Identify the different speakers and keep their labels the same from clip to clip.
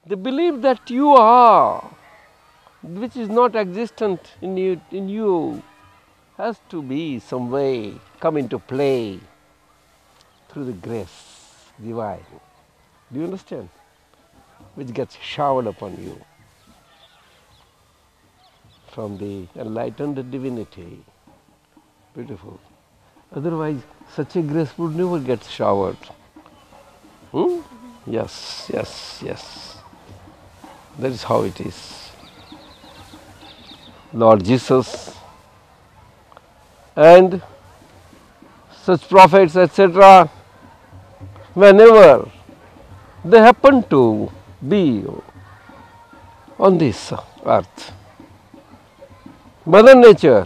Speaker 1: They believe that you are, which is not existent in you has to be some way come into play through the grace divine. Do you understand? Which gets showered upon you from the enlightened divinity. Beautiful. Otherwise, such a grace would never get showered. Yes, yes, yes. That is how it is. Lord Jesus and such prophets, etc., whenever they happen to be on this earth, Mother Nature,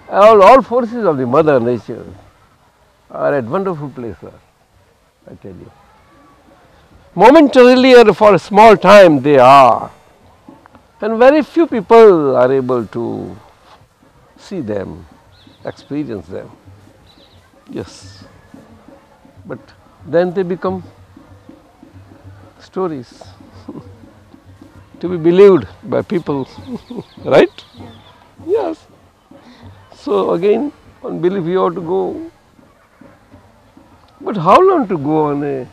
Speaker 1: all forces of the Mother Nature are at wonderful place, sir, I tell you. Momentarily or for a small time they are, and very few people are able to see them, experience them. Yes, but then they become stories to be believed by people, right? Yes. So again, on belief you have to go. But how long to go on a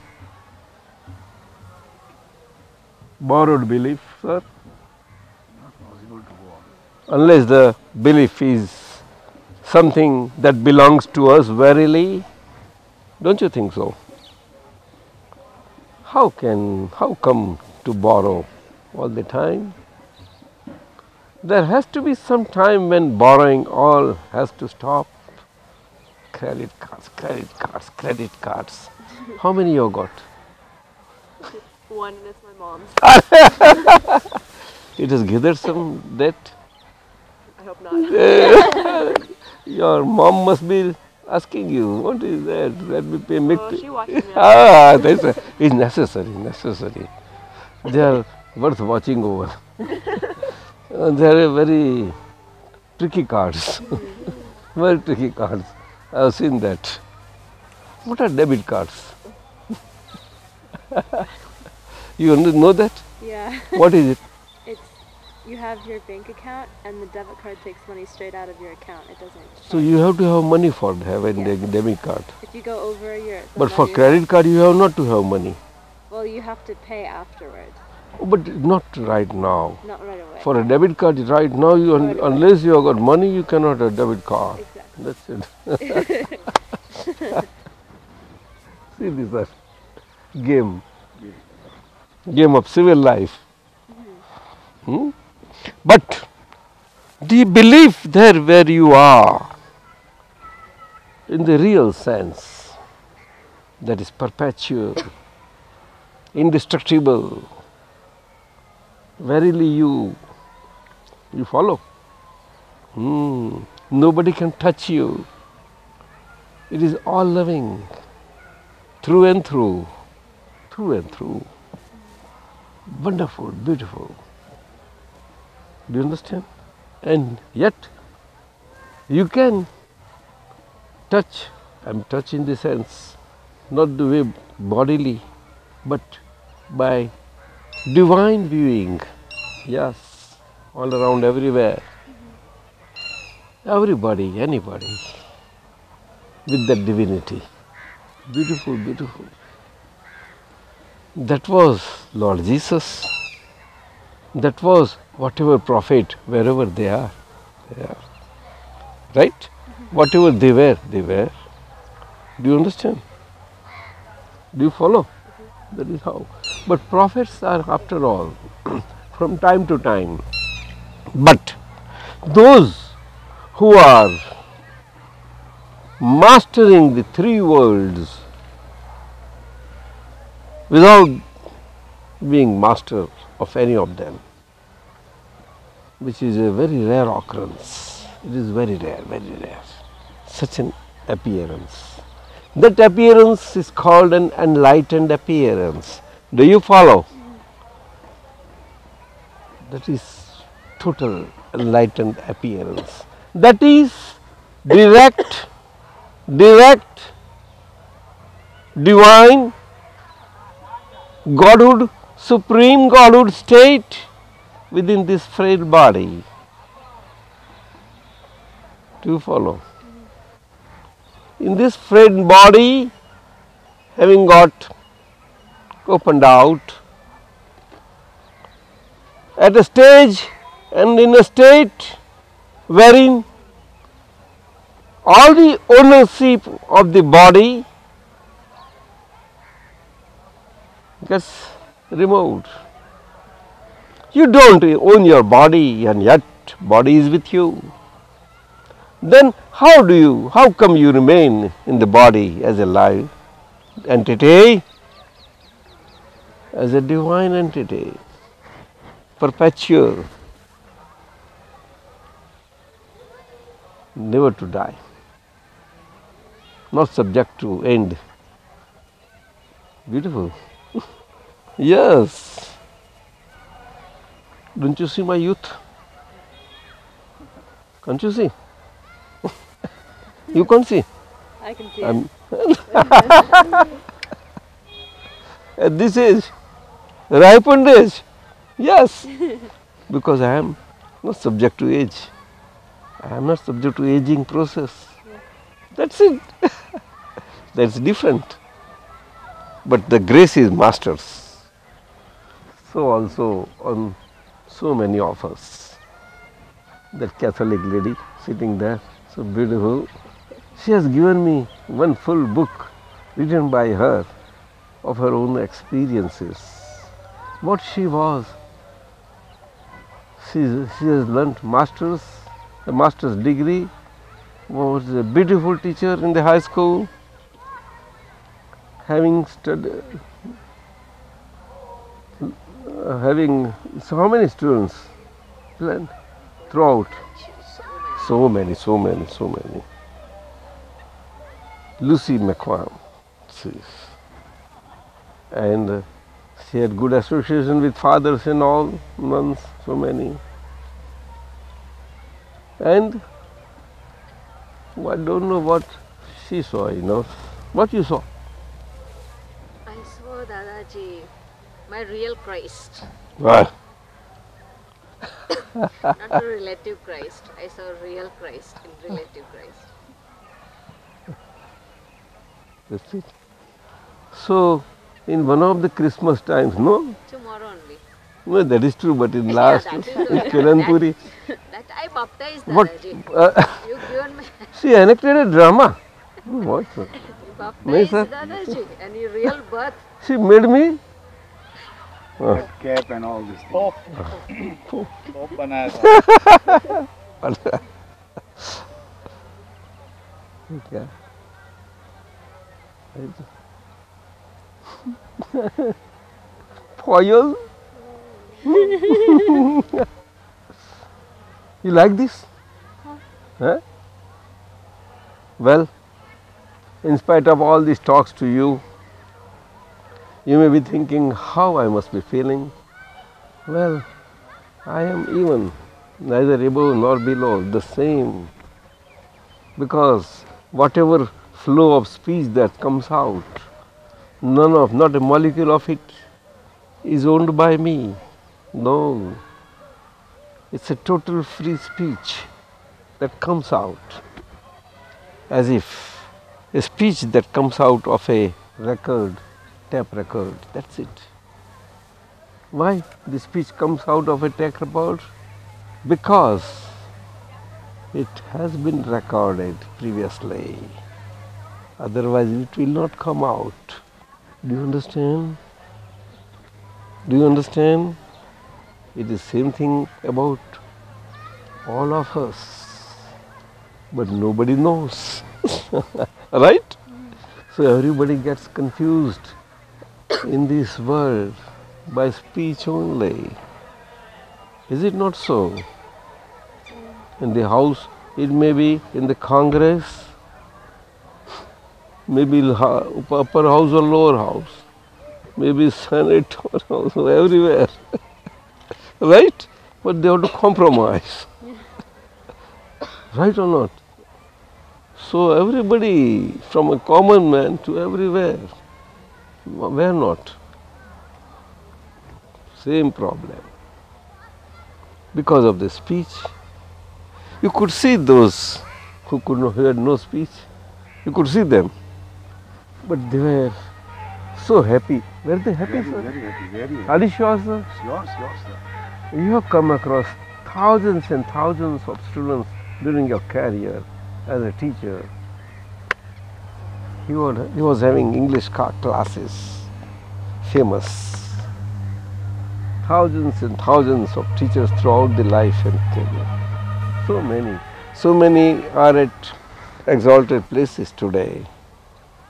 Speaker 1: borrowed belief, sir?
Speaker 2: Not possible to go on.
Speaker 1: Unless the belief is something that belongs to us verily, don't you think so? How come to borrow all the time? There has to be some time when borrowing all has to stop. Credit cards, credit cards, credit cards. How many you got?
Speaker 3: One, and it's my mom's.
Speaker 1: It has gathered some debt.
Speaker 3: I hope not.
Speaker 1: Your mom must be asking you, what is that? Let me pay.
Speaker 3: Oh, she watches me.
Speaker 1: It's necessary. They are worth watching over. They are very tricky cards. Very tricky cards. I have seen that. What are debit cards? You know that?
Speaker 3: Yeah.
Speaker 1: What is it?
Speaker 3: It's, you have your bank account and the debit card takes money straight out of your account. It doesn't.
Speaker 1: So you have to have money for having the debit card.
Speaker 3: If you go over your.
Speaker 1: But for credit card you have not to have money.
Speaker 3: Well, you have to pay afterwards.
Speaker 1: But not right now.
Speaker 3: Not right away.
Speaker 1: For a debit card right now, unless you have got money, you cannot have a debit card.
Speaker 3: Exactly.
Speaker 1: That's it. See this game of civil life. But the belief there where you are, in the real sense, that is perpetual, indestructible, verily you follow. Nobody can touch you. It is all loving, through and through. Wonderful, beautiful. Do you understand? And yet, you can touch. I am touch in the sense, not the way bodily, but by divine viewing. Yes, all around, everywhere. Everybody, anybody, with that divinity. Beautiful, beautiful. That was Lord Jesus. That was whatever prophet, wherever they are. Right? Whatever they were, they were. Do you understand? Do you follow? That is how. But prophets are, after all, from time to time. But those who are mastering the three worlds without being master of any of them, which is a very rare occurrence. It is very rare, such an appearance. That appearance is called an enlightened appearance. Do you follow? That is total enlightened appearance. That is direct, divine Godhood supreme Godhood state within this frail body. Do you follow? In this frail body, having got opened out, at a stage and in a state wherein all the ownership of the body gets removed. You don't own your body and yet body is with you. Then how come you remain in the body as a live entity, as a divine entity, perpetual, never to die, not subject to end. Beautiful. Yes. Don't you see my youth? Can't you see? You can't see.
Speaker 3: I can see it.
Speaker 1: At this age, ripened age, yes, because I am not subject to age. I am not subject to aging process. That's it. That's different. But the grace is masters. So also on so many of us. That Catholic lady sitting there, so beautiful. She has given me one full book written by her of her own experiences. What she was. She has learnt a master's degree, was a beautiful teacher in the high school, having studied, having so how many students throughout? So many. Lucy McQuam, and she had good association with fathers and all, nuns, so many. And I don't know what she saw, What you saw?
Speaker 4: I saw Dadaji, my real Christ.
Speaker 1: Wow.
Speaker 4: Not a relative Christ. I saw real Christ in relative Christ.
Speaker 1: That's it. So, in one of the Christmas times, no?
Speaker 4: Tomorrow only.
Speaker 1: No, that is true, but in
Speaker 4: Yeah,
Speaker 1: last,
Speaker 4: that is
Speaker 1: in
Speaker 4: good.
Speaker 1: Kiranpuri,
Speaker 4: That I baptized
Speaker 1: what?
Speaker 4: Dadaji. You given me.
Speaker 1: She enacted a drama. What?
Speaker 4: You
Speaker 1: Nahi,
Speaker 4: baptized
Speaker 1: sir.
Speaker 4: Dadaji. And your real birth.
Speaker 1: She made me.
Speaker 2: That cap and all this thing. Pope बनाया था.
Speaker 1: क्या? Foil? You like this? Huh? Well, in spite of all these talks to you, you may be thinking how I must be feeling. Well, I am even neither above nor below, the same. Because whatever flow of speech that comes out, not a molecule of it is owned by me. No. It's a total free speech that comes out. As if a speech that comes out of a record, tape record, that's it. Why the speech comes out of a tape record? Because it has been recorded previously. Otherwise it will not come out. Do you understand? Do you understand? It is same thing about all of us. But nobody knows. Right? So everybody gets confused in this world by speech only. Is it not so? In the house, it may be in the Congress, maybe upper house or lower house, maybe Senate or also everywhere. Right? But they have to compromise. Right or not? So everybody, from a common man to everywhere, where not? same problem. Because of the speech, you could see those who who had no speech. You could see them, but they were so happy. Were they happy,
Speaker 2: Very,
Speaker 1: sir?
Speaker 2: very happy, very happy.
Speaker 1: Are you sure, sir?
Speaker 2: Yours, sir.
Speaker 1: You have come across thousands and thousands of students during your career as a teacher. He was having English classes, famous. Thousands and thousands of teachers throughout the life and career. So many are at exalted places today.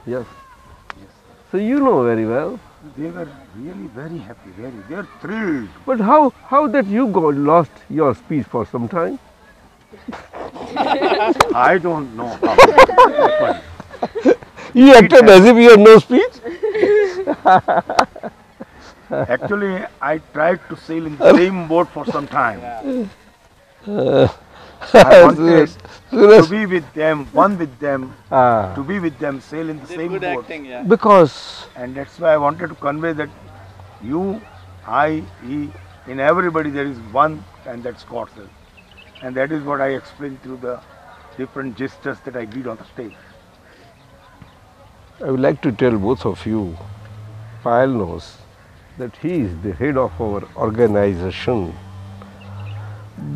Speaker 1: Yes. So you know very well.
Speaker 2: They were really very happy, they were thrilled.
Speaker 1: But how that you lost your speech for some time?
Speaker 2: I don't know how it happened.
Speaker 1: You acted as if you had no speech?
Speaker 2: Actually, I tried to sail in the same boat for some time. I wanted to be with them, one with them, to be with them, sail in the same
Speaker 5: Good
Speaker 2: boat.
Speaker 5: acting, yeah.
Speaker 1: Because
Speaker 2: And that's why I wanted to convey that you, I, he, in everybody there is one, and that's God. And that is what I explained through the different gestures that I did on the stage.
Speaker 1: I would like to tell both of you, Payal knows that he is the head of our organization.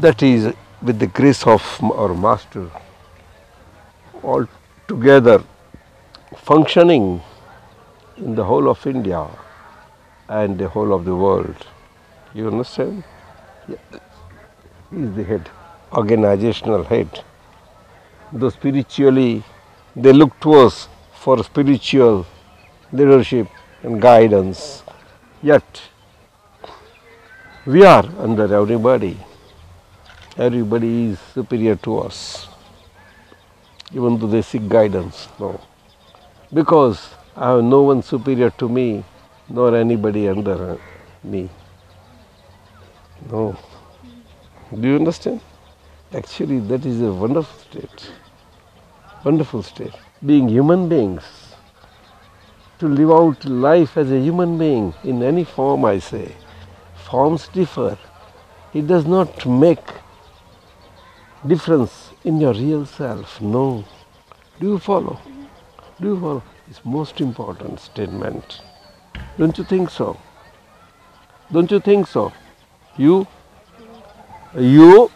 Speaker 1: That is with the grace of our master, all together functioning in the whole of India and the whole of the world. You understand? Yeah. He is the head, organizational head. Though spiritually they look to us for spiritual leadership and guidance, yet we are under everybody. Everybody is superior to us, even though they seek guidance. No, because I have no one superior to me, nor anybody under me. No. Do you understand? Actually, that is a wonderful state. Wonderful state. Being human beings, to live out life as a human being in any form, I say. Forms differ. It does not make difference in your real self. No. Do you follow? Do you follow? It's most important statement. Don't you think so? Don't you think so? You? You?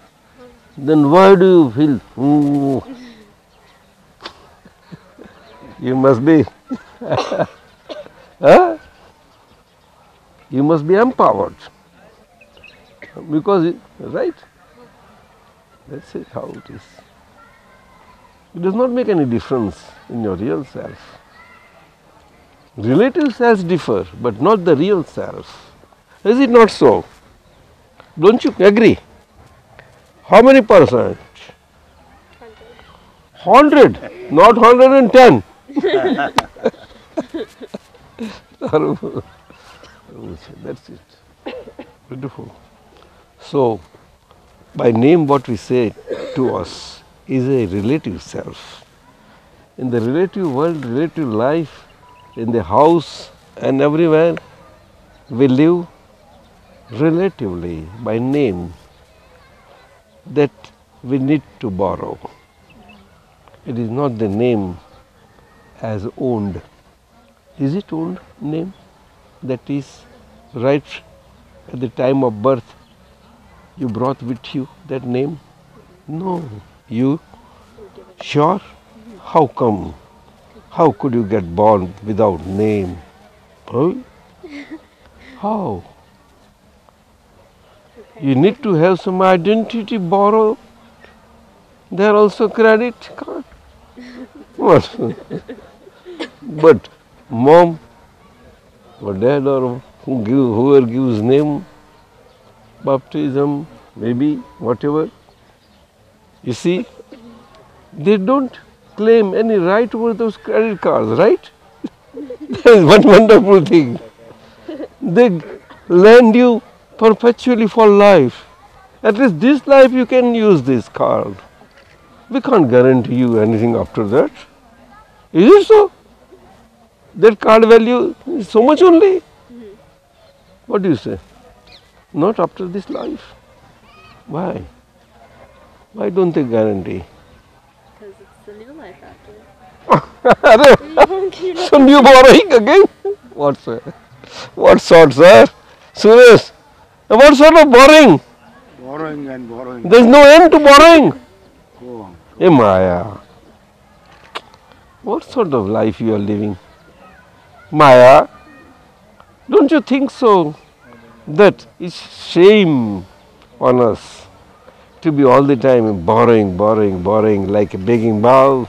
Speaker 1: Then why do you feel? Ooh. You must be. Huh? You must be empowered. Because, right? That's it, how it is. It does not make any difference in your real self. Relative selves differ, but not the real self. Is it not so? Don't you agree? How many %? 100, not 110. That's it. Beautiful. So, by name what we say to us is a relative self. In the relative world, relative life, in the house and everywhere, we live relatively by name that we need to borrow. It is not the name as owned. Is it owned name? That is right at the time of birth you brought with you that name? No. You? Sure? How come? How could you get born without name? Huh? How? You need to have some identity borrowed. There are also credit card. What? But mom or dad or whoever gives name, baptism, maybe whatever, you see, they don't claim any right over those credit cards, right? That is one wonderful thing. They lend you perpetually for life. At least this life you can use this card. We can't guarantee you anything after that. Is it so? That card value is so much only? What do you say? Not after this life. Why? Why don't they guarantee?
Speaker 3: Because it's the new life after.
Speaker 1: So new borrowing again? What sir? What sort, sir? Suresh, what sort of borrowing?
Speaker 2: Borrowing and borrowing.
Speaker 1: There's no end to borrowing.
Speaker 2: Go on.
Speaker 1: Hey Maya, what sort of life you are living? Maya, don't you think so that it's shame on us to be all the time borrowing, borrowing, borrowing like a begging bowl,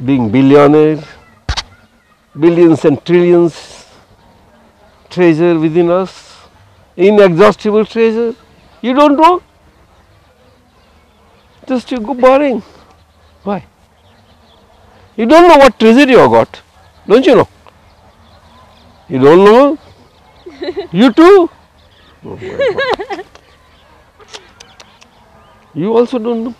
Speaker 1: being billionaire, billions and trillions treasure within us, inexhaustible treasure. You don't know? Just you go borrowing. Why? You don't know what treasure you have got. Don't you know? You don't know? You too? Oh my God. You also don't know?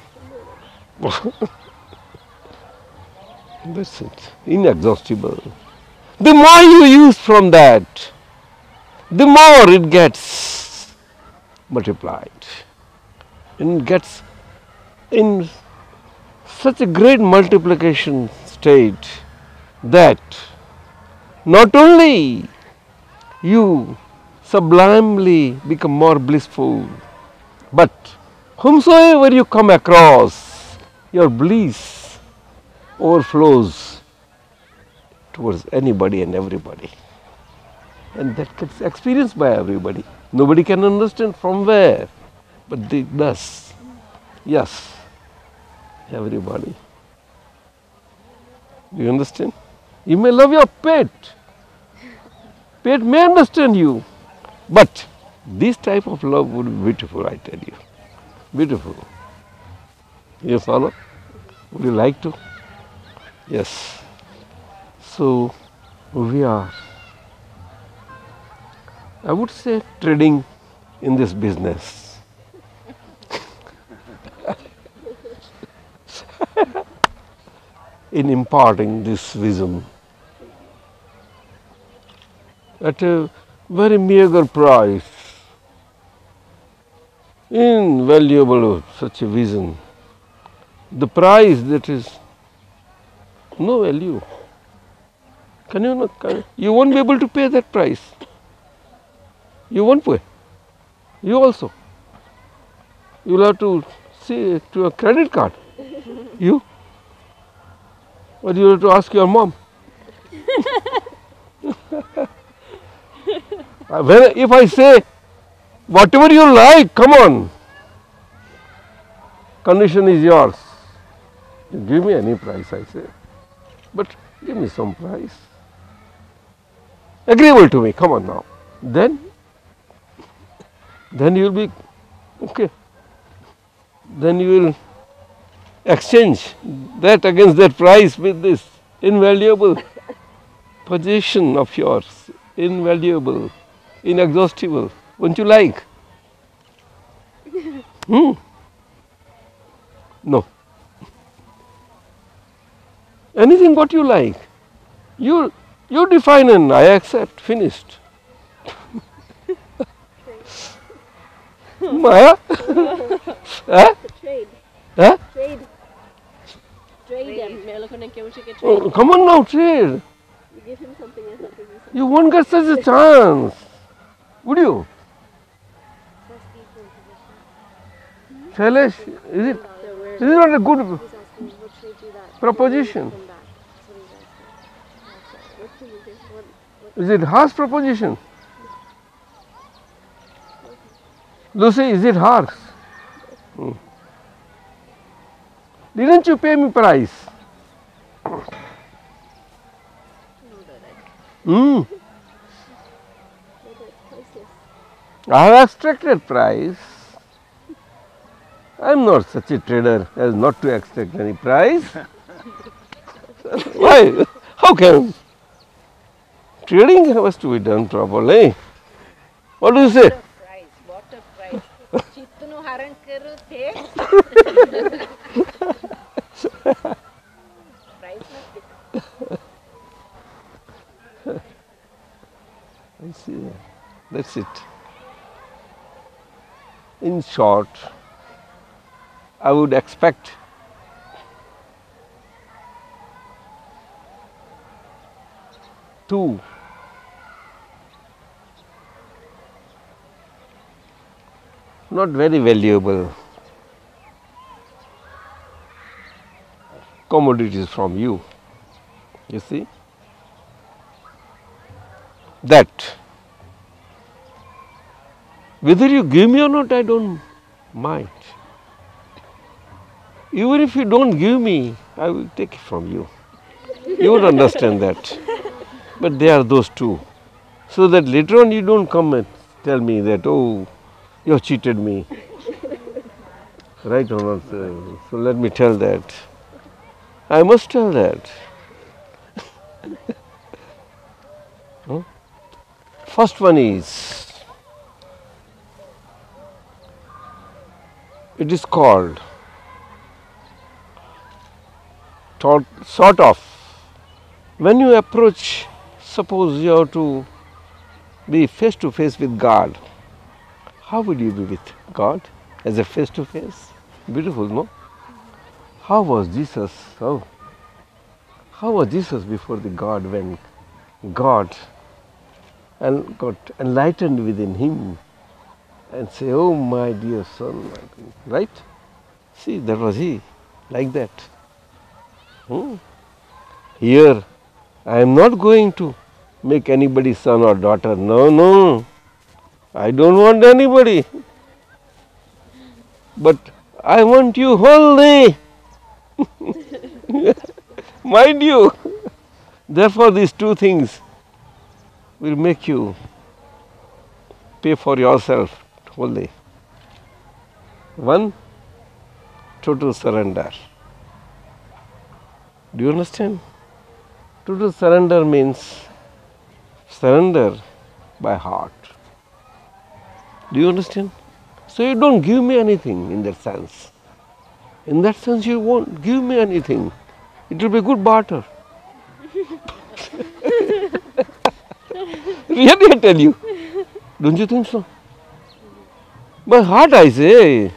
Speaker 1: That's it. Inexhaustible. The more you use from that, the more it gets multiplied. And it gets in such a great multiplication state that not only you sublimely become more blissful, but whomsoever you come across, your bliss overflows towards anybody and everybody. And that gets experienced by everybody. Nobody can understand from where, but it does. Yes, everybody. Do you understand? You may love your pet. Pet may understand you. But this type of love would be beautiful, I tell you. Beautiful. You follow? Would you like to? Yes. So we are, I would say, trading in this business. In imparting this wisdom at a very meager price, invaluable such a vision. The price that is no value. Can you not? You won't be able to pay that price. You won't pay. You also. You will have to see to a credit card. You. Or you have to ask your mom. If I say, whatever you like, come on. Condition is yours. You give me any price, I say. But give me some price. Agreeable to me, come on now. Then you will be, okay. Then you will exchange that against that price with this invaluable possession of yours. Invaluable, inexhaustible. Won't you like? No. Anything what you like. You define and I accept. Finished. Maya? Huh?
Speaker 3: Trade.
Speaker 1: Huh?
Speaker 3: Trade. Trade them.
Speaker 1: Oh, come on now, trade.
Speaker 3: You give him something and he'll give you something.
Speaker 1: You won't get such a chance. Would you? Shailesh, is it not a good
Speaker 3: He's asking, what should I do that?
Speaker 1: proposition?
Speaker 3: Come back. That's what he's asking. What can you do? What
Speaker 1: Is it harsh proposition? Lucy, is it harsh? Didn't you pay me price?
Speaker 3: Whether it's priceless.
Speaker 1: I have extracted price. I am not such a trader as not to extract any price. Why? How can? Trading has to be done properly. What do you say?
Speaker 4: Price, what a price. Chitnu haran karu the. Price
Speaker 1: I see. That's it. In short, I would expect two not very valuable commodities from you. You see? That whether you give me or not, I don't mind. Even if you don't give me, I will take it from you. You would understand that. But they are those two. So that later on you don't come and tell me that, oh, you have cheated me. Right or not? So let me tell that. I must tell that. First one is, it is called sort of, when you approach, suppose you have to be face to face with God, how would you be with God as a face to face? Beautiful, no? How was Jesus? How was Jesus before the God when God and got enlightened within him and say, oh my dear son, right? See, that was he, like that. Here, I am not going to make anybody son or daughter. No, no. I don't want anybody. But I want you wholly. Mind you. Therefore, these two things will make you pay for yourself wholly. One, total surrender. Do you understand? Total surrender means surrender by heart. Do you understand? So you don't give me anything in that sense. In that sense, you won't give me anything. It will be good barter. Really, I tell you. Don't you think so? By heart, I say,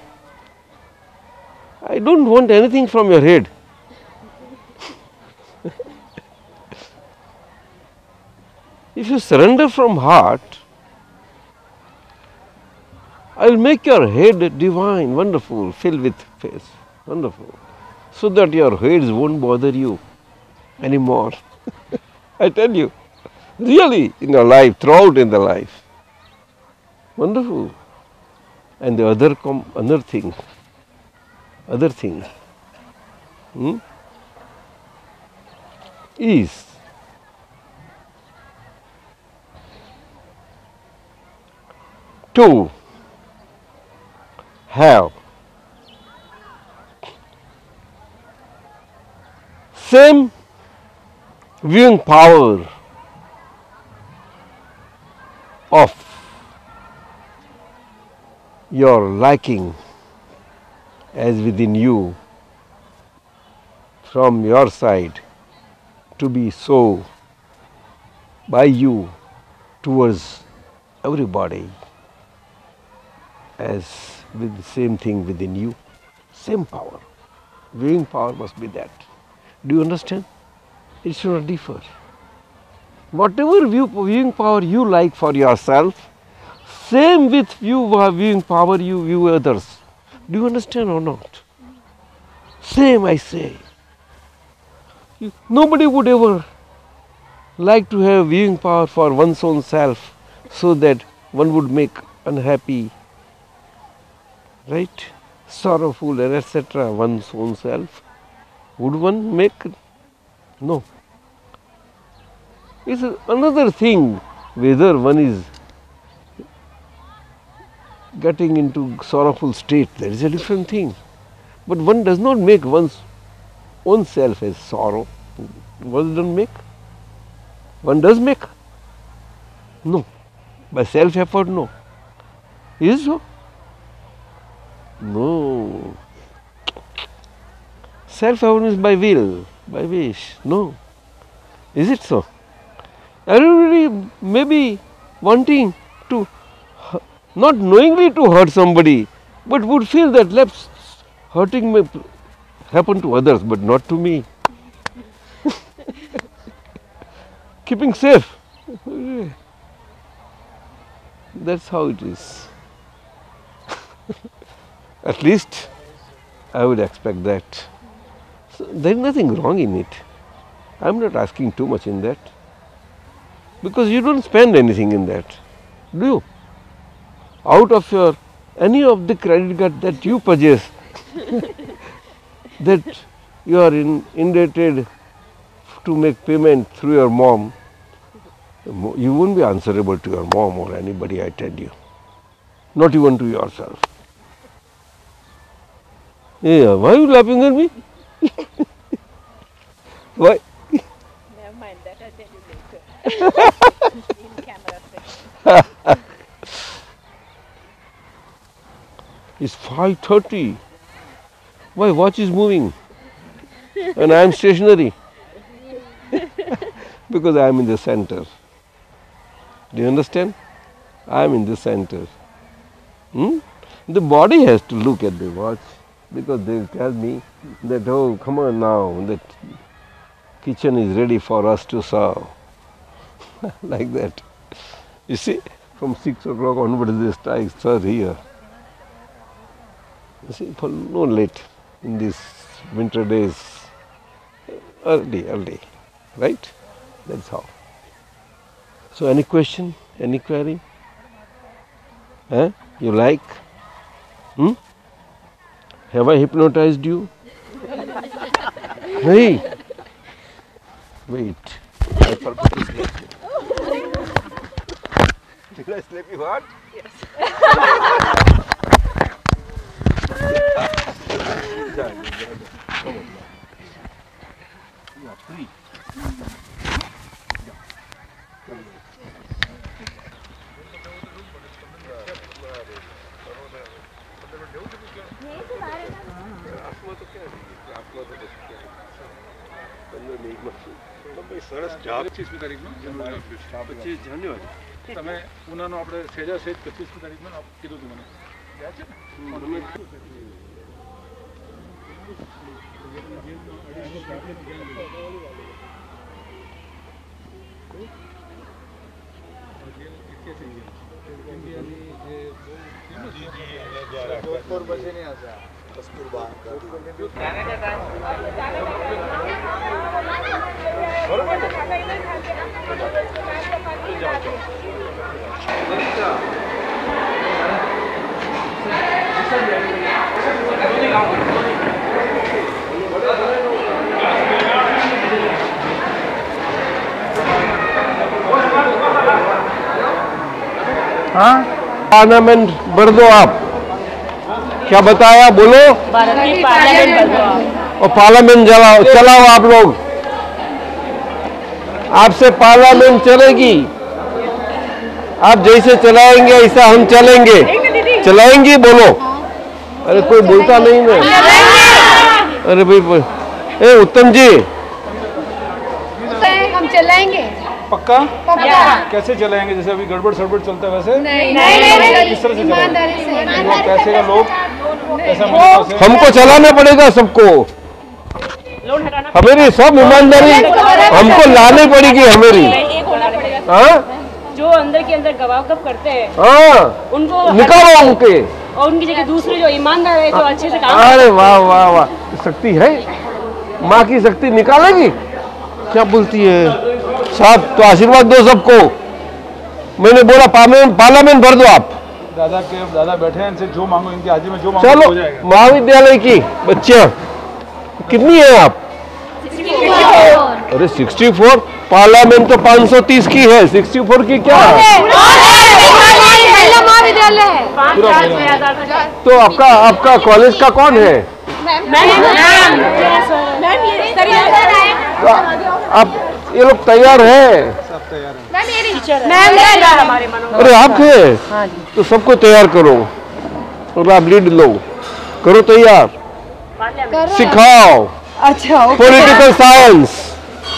Speaker 1: I don't want anything from your head. If you surrender from heart, I will make your head divine, wonderful, filled with faith, wonderful, so that your heads won't bother you anymore. I tell you, really, in your life, throughout in the life, wonderful. And the other thing, is to have same viewing power of your liking as within you from your side to be so by you towards everybody as with the same thing within you, same power. Viewing power must be that. Do you understand? It should not differ. Whatever viewing power you like for yourself, same with viewing power you view others. Do you understand or not? Same, I say. Nobody would ever like to have viewing power for one's own self so that one would make unhappy, right, sorrowful, and etc. one's own self. Would one make? No. It's another thing whether one is getting into sorrowful state, that is a different thing. But one does not make one's own self as sorrow. One doesn't make. One does make. No. By self-effort, no. Is it so? No. Self-effort is by will, by wish. No. Is it so? Everybody may be wanting to, not knowingly to hurt somebody, but would feel that let's hurting may happen to others, but not to me. Keeping safe. That's how it is. At least I would expect that. So there is nothing wrong in it. I am not asking too much in that. Because you don't spend anything in that. Do you? Out of your any of the credit card that you purchase, that you are indebted to make payment through your mom, you won't be answerable to your mom or anybody, I tell you. Not even to yourself. Yeah, why are you laughing at me? Why?
Speaker 4: Never mind, that I'll tell you later. In camera section.
Speaker 1: It's 5:30. My watch is moving and I am stationary because I am in the center. Do you understand? I am in the center. The body has to look at the watch because they tell me that, oh, come on now, that kitchen is ready for us to serve. Like that. You see, from 6 o'clock onwards they strike third here. You see, for no late in these winter days, early, right? That's how. So any question, any query? You like? Have I hypnotized you? Hey, wait. I forgot to slap you. Did I slap you hard?
Speaker 4: Yes.
Speaker 1: Come on. You are free. સરસ જાપ 25મી તારીખનો પછી ધન્યવાદ તમે પુનાનો આપણે સેજા સહિત 25મી તારીખનો કીધું હતું મને યાદ છે જોધપુર પછી નહીં હશે કસ્તુરબા पार्लियामेंट भर दो आप। क्या बताया बोलो?
Speaker 4: भारतीय पार्लियामेंट भर दो आप।
Speaker 1: और पार्लियामेंट चलाओ आप लोग। आपसे पार्लियामेंट चलेगी। आप जैसे चलाएंगे ऐसा हम चलेंगे। चलाएंगी बोलो? अरे कोई बोलता नहीं मैं। अरे भाई ए उत्तम जी
Speaker 5: हम चलाएंगे।
Speaker 6: पक्का?
Speaker 5: पक्का।
Speaker 6: कैसे चलाएंगे? जैसे अभी गड़बड़ सड़बड़ चलता है वैसे?
Speaker 5: नहीं।
Speaker 6: किस तरह से
Speaker 5: ईमानदारी से।
Speaker 6: चलाएंगे? पैसे का लोग ऐसा
Speaker 1: हमको चलाना पड़ेगा सबको। हमेरी सब ईमानदारी हमको लानी पड़ेगी हमेरी। हाँ
Speaker 4: जो अंदर के अंदर गवाह करते हैं
Speaker 1: हाँ
Speaker 4: उनको
Speaker 1: निकालो उनके
Speaker 4: और उनकी जगह दूसरे जो ईमानदार है जो अच्छे से काम
Speaker 1: अरे वाह वाह वाह शक्ति है माँ की शक्ति निकालेगी क्या बोलती है साहब तो आशीर्वाद दो सबको मैंने बोला पार्लियामेंट भर दो आप
Speaker 6: दादा बैठे हैं इनसे जो मांगो इनकी हाजिरी में जो मांगो
Speaker 1: चलो
Speaker 6: हो जाएगा
Speaker 1: महाविद्यालय की बच्चियां कितनी है आप
Speaker 5: 64।
Speaker 1: अरे 64 पार्लियामेंट तो 530 की है 64 की क्या है
Speaker 5: महाविद्यालय
Speaker 1: तो आपका कॉलेज का कौन है तो आप ये लोग तैयार है अरे आप थे तो सबको तैयार करो और आप लीड लो करो तैयार सिखाओ
Speaker 5: अच्छा
Speaker 1: पॉलिटिकल साइंस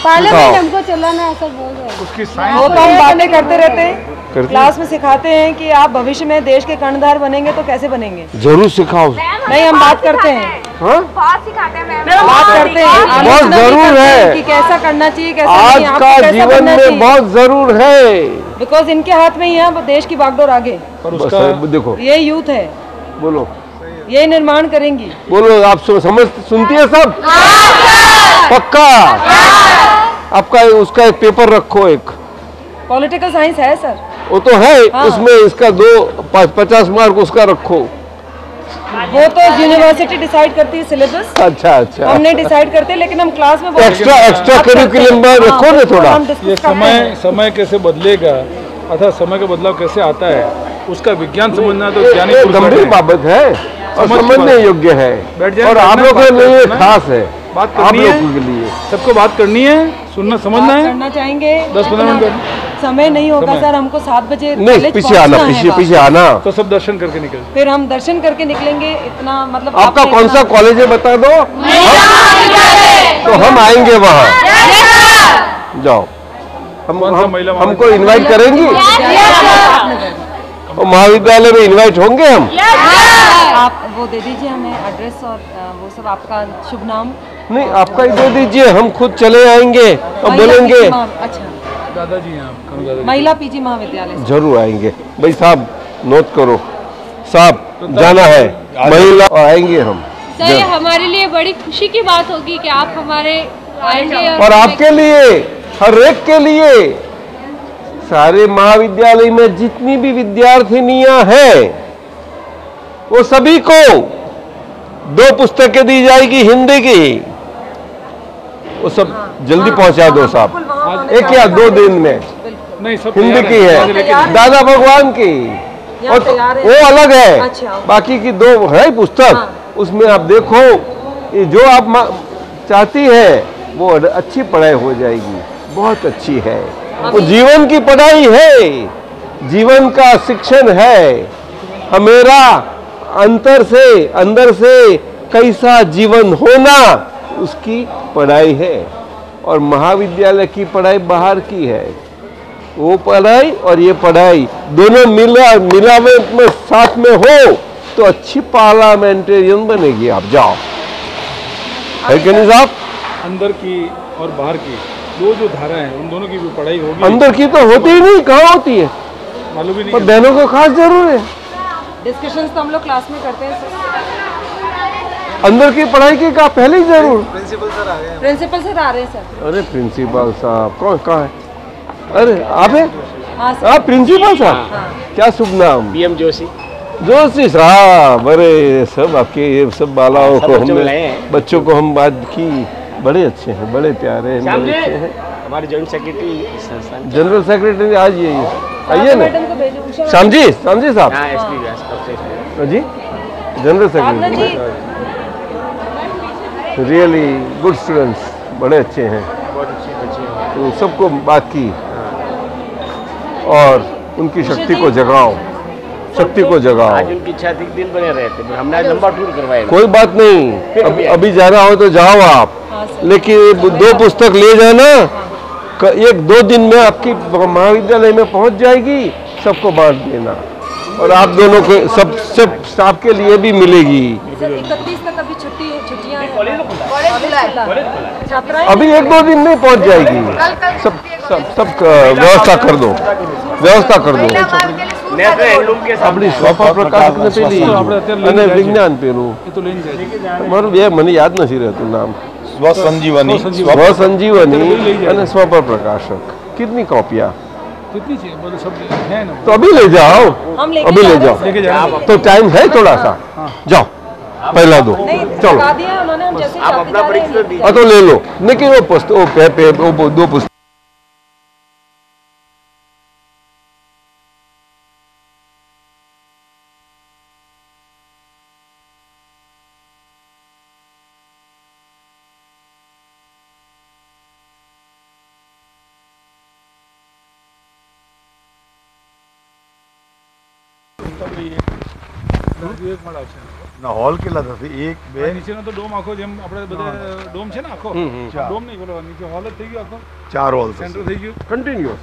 Speaker 5: पार्लियामेंट हमको चलाना है सर बोल रहे हैं
Speaker 6: उसकी
Speaker 5: वो तो हम बातें करते रहते हैं
Speaker 7: क्लास में सिखाते हैं कि आप भविष्य में देश के कर्णधार बनेंगे तो कैसे बनेंगे?
Speaker 1: जरूर सिखाओ।
Speaker 7: नहीं, हम बात करते हैं।
Speaker 1: हाँ?
Speaker 4: बहुत सिखाते हैं मैम।
Speaker 7: बात करते हैं,
Speaker 1: बहुत
Speaker 7: आलोचना भी
Speaker 1: जरूर
Speaker 7: करते हैं
Speaker 1: है
Speaker 7: कि कैसा करना चाहिए, कैसा
Speaker 1: आज
Speaker 7: नहीं, आपको
Speaker 1: का
Speaker 7: कैसा
Speaker 1: जीवन
Speaker 7: बनना
Speaker 1: में
Speaker 7: चाहिए।
Speaker 1: बहुत जरूर है।
Speaker 7: बिकॉज इनके हाथ में ही है अब देश की बागडोर आगे।
Speaker 6: पर
Speaker 1: बस
Speaker 6: उसका
Speaker 1: देखो,
Speaker 7: ये यूथ है,
Speaker 1: बोलो
Speaker 7: ये निर्माण करेंगी।
Speaker 1: बोलो, आप समझ सुनती है सब? पक्का? आपका उसका एक पेपर रखो, एक
Speaker 7: पॉलिटिकल साइंस है सर।
Speaker 1: वो तो है।
Speaker 7: हाँ।
Speaker 1: उसमें इसका 50 मार्क उसका रखो।
Speaker 7: वो तो यूनिवर्सिटी डिसाइड करती है सिलेबस,
Speaker 1: अच्छा अच्छा,
Speaker 7: हम नहीं डिसाइड करते, लेकिन हम क्लास में बहुत
Speaker 1: एक्स्ट्रा करिकुलम में रखो ना थोड़ा।
Speaker 7: हम
Speaker 6: ये
Speaker 7: डिस्कस करते हैं।
Speaker 6: समय कैसे बदलेगा अथवा समय का बदलाव कैसे आता है उसका विज्ञान समझना तो ज्ञानी
Speaker 1: ये
Speaker 6: पुरुष
Speaker 1: गंभीर
Speaker 6: बैठे हैं।
Speaker 1: बाबत है और
Speaker 6: समझ की
Speaker 1: समझने
Speaker 6: बात।
Speaker 1: योग्य है
Speaker 6: बैठ जाए,
Speaker 1: और आप
Speaker 6: बैठना,
Speaker 1: लोगों के
Speaker 6: बात
Speaker 1: लिए
Speaker 6: करना है।
Speaker 1: खास है,
Speaker 6: बात
Speaker 1: आप
Speaker 6: करनी है,
Speaker 1: लोगों के लिए।
Speaker 6: सबको बात करनी है, सुनना समझना
Speaker 7: बात
Speaker 6: है।
Speaker 7: करना चाहेंगे
Speaker 6: 10-15 मिनट
Speaker 7: लेकिन समय नहीं होगा
Speaker 6: समय।
Speaker 7: सर, हमको 7 बजे
Speaker 1: नहीं,
Speaker 7: कॉलेज
Speaker 1: पीछे आना,
Speaker 7: पहुंचना है
Speaker 1: पीछे
Speaker 7: वहाँ।
Speaker 1: आना।
Speaker 6: तो सब दर्शन करके निकल।
Speaker 7: फिर हम दर्शन करके निकलेंगे। इतना मतलब
Speaker 1: आपका
Speaker 7: आपने
Speaker 1: कौन सा
Speaker 7: इतना-
Speaker 1: कॉलेज है बता दो, तो हम आएंगे वहाँ। जाओ,
Speaker 6: कौन सा महिला
Speaker 1: हमको इनवाइट करेंगी और महाविद्यालय में इनवाइट होंगे हम।
Speaker 7: आप वो दे दीजिए हमें एड्रेस और वो सब, आपका शुभ नाम।
Speaker 1: नहीं, आपका ही दे दीजिए, हम खुद चले आएंगे और
Speaker 7: महिला
Speaker 1: बोलेंगे।
Speaker 7: पीजी अच्छा,
Speaker 6: दादाजी हैं आप, कनुदादाजी।
Speaker 7: महिला पीजी महाविद्यालय।
Speaker 1: जरूर आएंगे भाई साहब, नोट करो साहब, जाना है महिला और आएंगे हम।
Speaker 5: सर ये हमारे लिए बड़ी खुशी की बात होगी कि आप हमारे आएंगे
Speaker 1: और आपके लिए, हर एक के लिए, सारे महाविद्यालय में जितनी भी विद्यार्थिनियां हैं वो सभी को 2 पुस्तकें दी जाएगी हिंदी की। वो सब जल्दी पहुंचा दो साहब, 1 या 2 दिन में।
Speaker 6: नहीं, सब
Speaker 1: हिंदी
Speaker 6: तैयार
Speaker 1: की
Speaker 6: हैं।
Speaker 1: है, दादा भगवान की, और वो अलग है।
Speaker 7: अच्छा।
Speaker 1: बाकी की 2 है पुस्तक, उसमें आप देखो, ये जो आप चाहती है वो अच्छी पढ़ाई हो जाएगी, बहुत अच्छी है। वो जीवन की पढ़ाई है, जीवन का शिक्षण है। हमेरा अंदर से कैसा जीवन होना, उसकी पढ़ाई है। और महाविद्यालय की पढ़ाई बाहर की है। वो पढ़ाई और ये पढ़ाई दोनों मिलावट में साथ में हो तो अच्छी पार्लियामेंटेरियन बनेगी। आप जाओ, है कि नहीं साहब?
Speaker 6: अंदर की और बाहर की दो जो धारा है, उन दोनों की भी पढ़ाई होगी।
Speaker 1: अंदर की तो होती ही नहीं, कहाँ होती है?
Speaker 6: मालूम ही नहीं
Speaker 1: पर
Speaker 6: है।
Speaker 1: बहनों को खास जरूर है।
Speaker 7: डिस्कशंस तो हम लोग क्लास में करते हैं सर।
Speaker 1: अंदर की पढ़ाई की का पहले ही जरूर।
Speaker 7: प्रिंसिपल सर आ रहे हैं सर।
Speaker 1: अरे प्रिंसिपल साहब कौन, कहाँ है? अरे आप है?
Speaker 7: हाँ सर।
Speaker 1: आप प्रिंसिपल साहब, क्या शुभ नाम?
Speaker 8: PM जोशी।
Speaker 1: जोशी साहब, अरे सब आपके ये सब बालाओं को हमने, बच्चों को हम बात की, बड़े अच्छे हैं, बड़े प्यारे हैं, बड़े अच्छे हैं।
Speaker 8: हमारे जॉइंट सेक्रेटरी,
Speaker 1: जनरल सेक्रेटरी आज ये आइए ना।
Speaker 7: मैडम को भेजो, उषा
Speaker 1: श्याम जी साहब।
Speaker 8: हाँ SP
Speaker 1: ji, general secretary, really good students, बड़े अच्छे हैं।
Speaker 8: बहुत अच्छे बच्चे हैं।
Speaker 1: तो सबको बात की और उनकी शक्ति को जगाओ, शक्ति को जगाओ।
Speaker 8: आज उनकी इच्छा थी दिन बने रहे थे, हमने आज लंबा टूर करवाया।
Speaker 1: कोई बात नहीं, अभी जाना हो तो जाओ आप, लेकिन 2 पुस्तक ले जाना। 1-2 दिन में आपकी महाविद्यालय में पहुंच जाएगी, सबको बांट देना। और आप दोनों को सब स्टाफ के लिए भी मिलेगी।
Speaker 7: 31 तक अभी छुट्टियां हैं। कॉलेज छात्राएं
Speaker 1: अभी 1-2 दिन में पहुंच जाएगी। सब व्यवस्था कर दो, व्यवस्था कर दो।
Speaker 8: नेशनल हैंडलूम के साथ
Speaker 1: अपनी સ્વપ્ન પ્રકાશકને પેલી અને વિજ્ઞાન પેલું
Speaker 6: ये तो लेने जाएगी।
Speaker 1: મારું મને યાદ નથી રહેતું નામ।
Speaker 6: स्वसंजीवनी।
Speaker 1: स्वसंजीवनी અને સ્વપ્ન પ્રકાશક, कितनी कॉपियाँ?
Speaker 6: कितनी चाहिए? बोलो सब है ना।
Speaker 1: तो अभी ले जाओ,
Speaker 7: हम लेके
Speaker 1: अभी ले
Speaker 7: जा रहे
Speaker 1: जाओ।
Speaker 7: हैं।
Speaker 6: लेके जाओ।
Speaker 1: तो टाइम है थोड़ा सा, जाओ पहला दो,
Speaker 7: नहीं
Speaker 1: चलो।
Speaker 7: लगा दिया है उन्होंने, हम जैसे
Speaker 8: आप अपना परिचय दीजिए।
Speaker 1: हाँ तो ले लो, लेकिन वो पुस्तक, वो 2 पुस्तक
Speaker 6: હજુ એક માળ આવશે
Speaker 2: ના હોલ કેટલા થશે? 1 2
Speaker 6: નીચેનો તો ડોમ આખો જેમ આપણે બધા ડોમ છે ને આખો ડોમ નહીં બોલો નીચે હોલ જ થઈ ગયો આખો
Speaker 2: 4 હોલ
Speaker 6: સેન્ટર થઈ ગયું
Speaker 1: કન્ટિન્યુઅસ.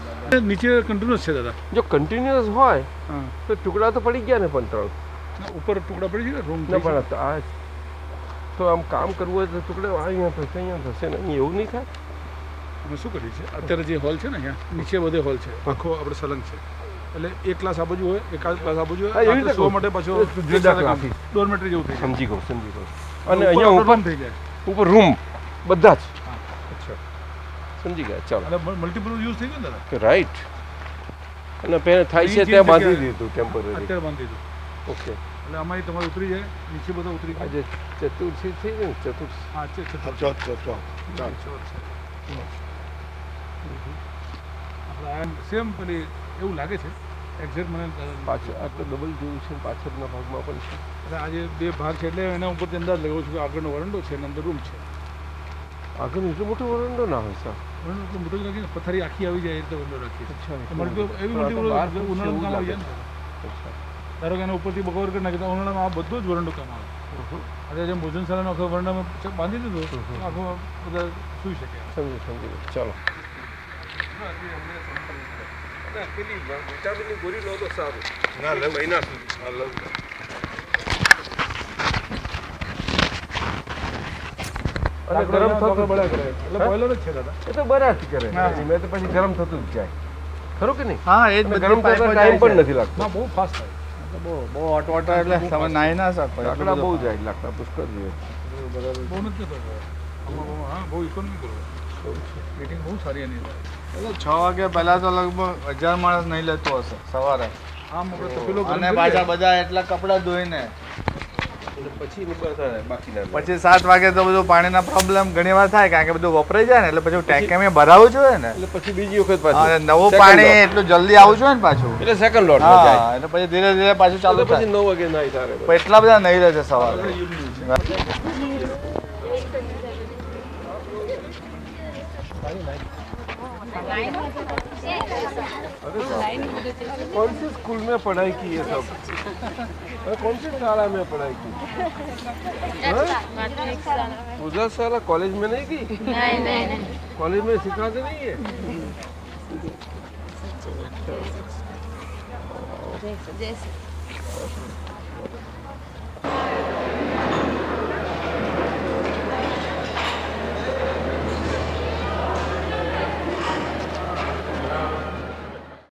Speaker 6: નીચે કન્ટિન્યુઅસ છે દાદા
Speaker 1: જો કન્ટિન્યુઅસ હોય
Speaker 6: હા
Speaker 1: તો ટુકડા તો પડી ગયા ને પણ 3
Speaker 6: ના, ઉપર ટુકડા પડી ગયા રૂમ
Speaker 1: ના પણ આ તો આમ કામ કરવું હોય તો ટુકડે અહીંયા થશે ને અહીં એવું નહીં થાય.
Speaker 6: અમે શું કરીએ છીએ અત્યારે જે હોલ છે ને અહીંયા નીચે બધે હોલ છે આખો આપણે સલંગ છે એટલે એક ક્લાસ આ બાજુ હોય એકાદ ક્લાસ આ બાજુ
Speaker 1: હા, એવી
Speaker 6: હોય
Speaker 1: રીતે
Speaker 6: સો માટે પાછો
Speaker 1: જુદા ક્લાસીસ.
Speaker 6: ડોરમેટરી જેવું થઈ જાય
Speaker 1: સમજી ગયો. અને
Speaker 6: ઉપર
Speaker 1: અહીંયા
Speaker 6: આપણો
Speaker 1: ઉપર
Speaker 6: room થઈ જાય
Speaker 1: ઉપર રૂમ બધા જ.
Speaker 6: હા.
Speaker 1: અચ્છા સમજી ગયા. ચાલો
Speaker 6: એટલે મલ્ટિપલ યુઝ થઈ ગયો ને દાદા
Speaker 1: રાઈટ. અને પહેલાં થાય છે ત્યાં બાંધી દીધું ટેમ્પરરી.
Speaker 6: અત્યારે બાંધી દીધું
Speaker 1: ઓકે.
Speaker 6: એટલે અમારી તમારે ઉતરી જાય નીચે બધા ઉતરી જાય
Speaker 1: આજે ચતુર્થી થઈ ગઈ ને ચતુર્થી.
Speaker 6: હા છે છે સેમ પેલી એવું લાગે છે એક્ઝેક્ટ મને
Speaker 1: પાછળ આટલું ડબલ જોયું છે પાછળના ભાગમાં પણ છે.
Speaker 6: એટલે આજે 2 ભાગ છે એટલે એના ઉપરથી અંદાજ લગાવું છું કે આગળનો વરંડો છે અને અંદર રૂમ છે
Speaker 1: આગળ એટલો મોટો વરંડો ના હોય સર.
Speaker 6: વરંડો એટલો મોટો જ રાખીને પથારી આખી આવી જાય એટલે વરંડો રાખીએ
Speaker 1: અચ્છા.
Speaker 6: એવી મોટી ઉનાળાનું કામ આવી જાય ને
Speaker 1: અચ્છા.
Speaker 6: ધારો કે એના ઉપરથી બકોર કરી નાખી તો ઉનાળામાં આ બધો જ વરંડો કામ આવે આજે જેમ ભોજનશાળાનો આખો વરંડામાં બાંધી દીધું આખો બધા સૂઈ શકે
Speaker 1: સમજી ગયો. ચાલો પેલી વિટામિનની ગોળી લો તો સારું. ના મહિના સુધી અને ગરમ થતું
Speaker 6: બળ્યા કરે એટલે બોઇલર જ છે દાદા
Speaker 1: એ તો બરાબર કરે. મેં તો પછી ગરમ થતું જ જાય ખરું કે નહીં?
Speaker 2: હા એ જ
Speaker 1: અને ગરમ થતા ટાઈમ પણ નથી લાગતો.
Speaker 6: ના બહુ ફાસ્ટ થાય
Speaker 2: બહુ હોટ વોટર એટલે તમે નાઈ ના શકો.
Speaker 1: લાકડા બહુ જાય લાકડા પુષ્કળ જોઈએ.
Speaker 6: બહુ નથી થતો હા બહુ ઇકોનોમિકલ મીટિંગ બહુ સારી એની
Speaker 2: એટલે 6 વાગ્યા પહેલા તો લગભગ 1000 માણસ નહીં લેતો હશે સવારે.
Speaker 6: આમ આપણે તપેલો
Speaker 2: અને પાછા બધા એટલા કપડાં ધોઈને
Speaker 1: પછી બાકી
Speaker 2: 7 વાગે તો બધું પાણીના પ્રોબ્લેમ ઘણી વાર થાય કારણ કે બધું વપરાઈ જાય ને એટલે પછી ટેન્કમાં ભરાવું જોઈએ ને
Speaker 1: એટલે પછી બીજી વખત પાછું
Speaker 2: નવું પાણી એટલું જલ્દી આવવું જોઈએ ને પાછું
Speaker 1: એટલે સેકન્ડ લોટ
Speaker 2: હા એટલે પછી ધીરે ધીરે પાછું ચાલુ
Speaker 1: પછી
Speaker 2: થાય
Speaker 1: 9 વાગે નાઈ તારે
Speaker 2: પણ એટલા બધા નહીં રહે છે સવારે.
Speaker 1: कौन सी स्कूल में पढ़ाई की है सब? कौन सी शाला में पढ़ाई की? उधर साला कॉलेज में नहीं की? नहीं कॉलेज में सिखाते नहीं है?